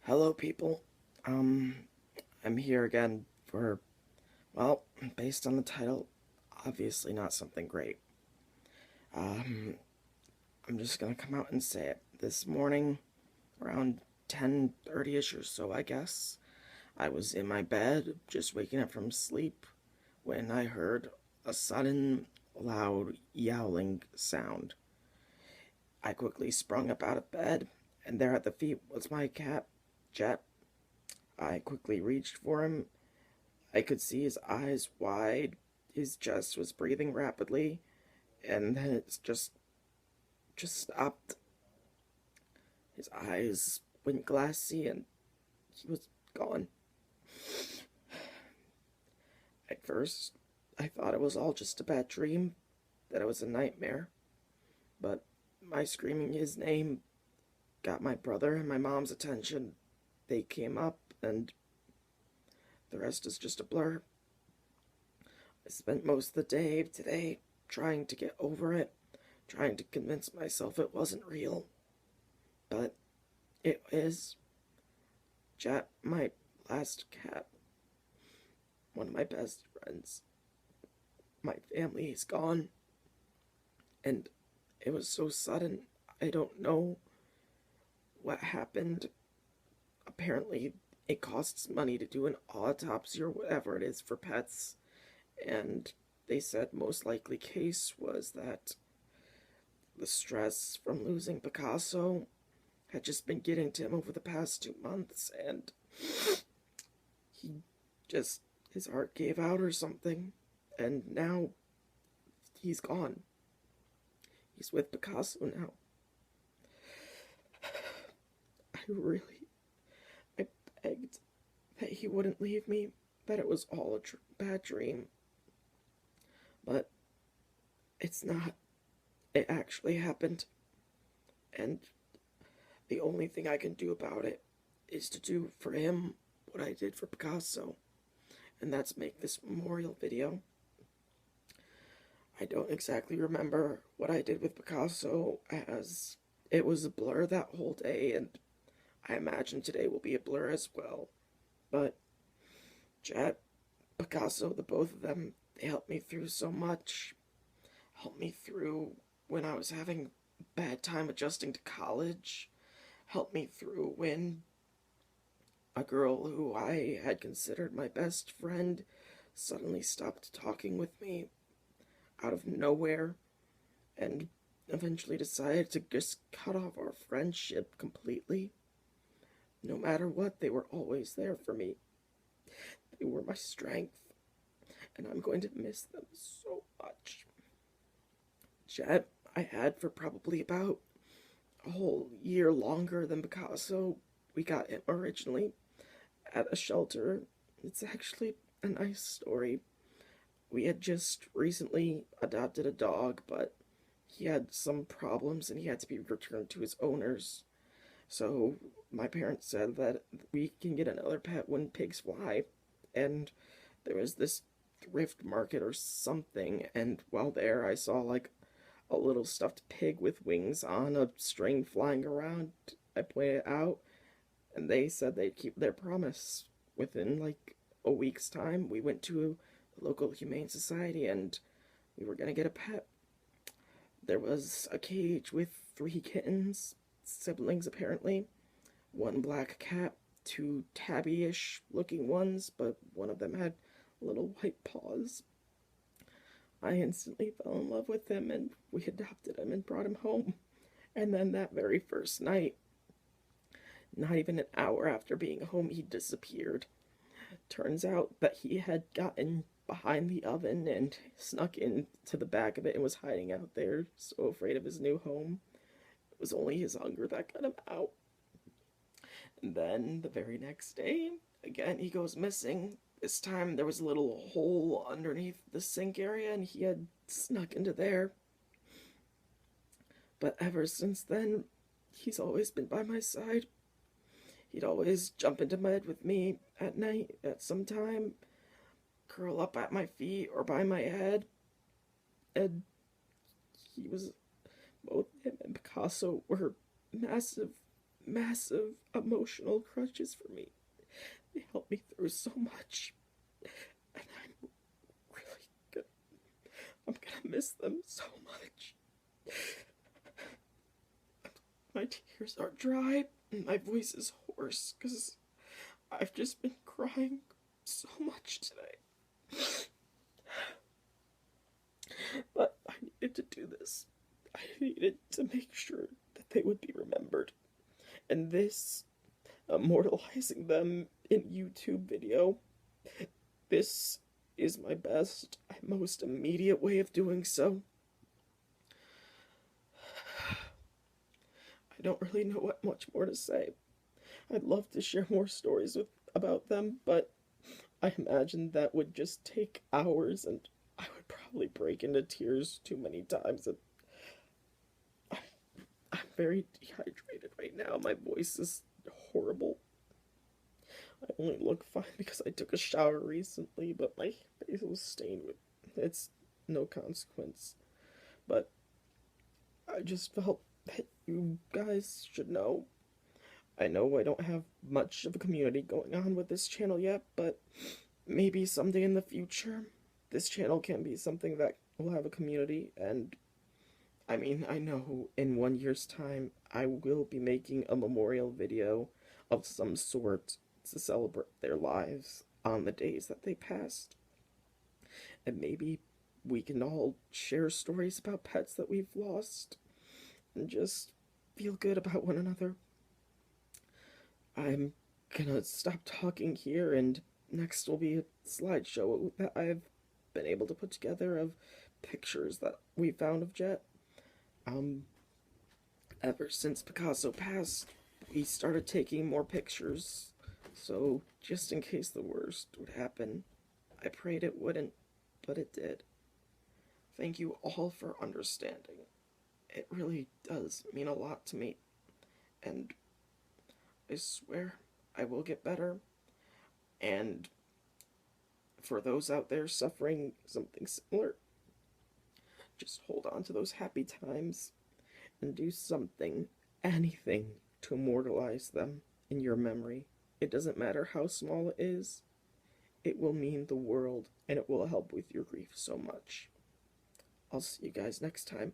Hello, people. Um, I'm here again for, well, based on the title, obviously not something great. Um, I'm just gonna come out and say it. This morning, around 10:30ish or so, I guess, I was in my bed, just waking up from sleep, when I heard a sudden, loud, yowling sound. I quickly sprung up out of bed, and there at the feet was my cat, Jet. I quickly reached for him. I could see his eyes wide, his chest was breathing rapidly, and then it just stopped. His eyes went glassy and he was gone. At first, I thought it was all just a bad dream, that it was a nightmare, but my screaming his name got my brother and my mom's attention. They came up, and the rest is just a blur. I spent most of the day today trying to get over it, trying to convince myself it wasn't real, but it is. Jet, my last cat, one of my best friends. My family is gone, and it was so sudden. I don't know what happened. Apparently, it costs money to do an autopsy or whatever it is for pets, and they said most likely case was that the stress from losing Picasso had just been getting to him over the past 2 months, and he just, his heart gave out or something, and now he's gone. He's with Picasso now. I really, I begged that he wouldn't leave me, that it was all a bad dream. But it's not. It actually happened, and the only thing I can do about it is to do for him what I did for Picasso, and that's make this memorial video. I don't exactly remember what I did with Picasso, as it was a blur that whole day, and I imagine today will be a blur as well. But Jet, Picasso, the both of them, they helped me through so much. Helped me through when I was having a bad time adjusting to college. Helped me through when a girl who I had considered my best friend suddenly stopped talking with me out of nowhere, and eventually decided to just cut off our friendship completely. No matter what, they were always there for me. They were my strength, and I'm going to miss them so much. Jet, I had for probably about a whole year longer than Picasso. We got him originally at a shelter. It's actually a nice story. We had just recently adopted a dog, but he had some problems and he had to be returned to his owners. So my parents said that we can get another pet when pigs fly. And there was this thrift market or something, and while there I saw like a little stuffed pig with wings on a string flying around. I pointed it out, and they said they'd keep their promise. Within like a week's time, we went to a local humane society and we were gonna get a pet. There was a cage with 3 kittens, siblings apparently, one black cat, two tabby-ish looking ones, but one of them had little white paws. I instantly fell in love with him, and we adopted him and brought him home. And then that very first night, not even an hour after being home, he disappeared. Turns out that he had gotten behind the oven and snuck into the back of it and was hiding out there, so afraid of his new home. It was only his hunger that got him out. And then the very next day, again, he goes missing. This time there was a little hole underneath the sink area and he had snuck into there. But ever since then, he's always been by my side. He'd always jump into bed with me at night at some time, curl up at my feet or by my head, and he was, both him and Picasso were massive, massive emotional crutches for me. They helped me through so much. And really gonna, I'm gonna miss them so much. My tears are dry and my voice is hoarse because I've just been crying so much today. But I needed to do this. I needed to make sure that they would be remembered. And this, immortalizing them in YouTube video, this is my best and most immediate way of doing so. I don't really know what much more to say. I'd love to share more stories about them, but I imagine that would just take hours and I would probably break into tears too many times. And I'm very dehydrated right now. My voice is horrible. I only look fine because I took a shower recently, but my face was stained with. It's no consequence. But I just felt that you guys should know. I know I don't have much of a community going on with this channel yet, but maybe someday in the future, this channel can be something that will have a community. And I mean, I know in 1 year's time, I will be making a memorial video of some sort to celebrate their lives on the days that they passed. And maybe we can all share stories about pets that we've lost and just feel good about one another. I'm gonna stop talking here, and next will be a slideshow that I've been able to put together of pictures that we found of Jet. Um, Ever since Picasso passed, we started taking more pictures. So, just in case the worst would happen, I prayed it wouldn't, but it did. Thank you all for understanding. It really does mean a lot to me. And I swear I will get better. And for those out there suffering something similar, just hold on to those happy times and do something, anything, to immortalize them in your memory. It doesn't matter how small it is, it will mean the world and it will help with your grief so much. I'll see you guys next time.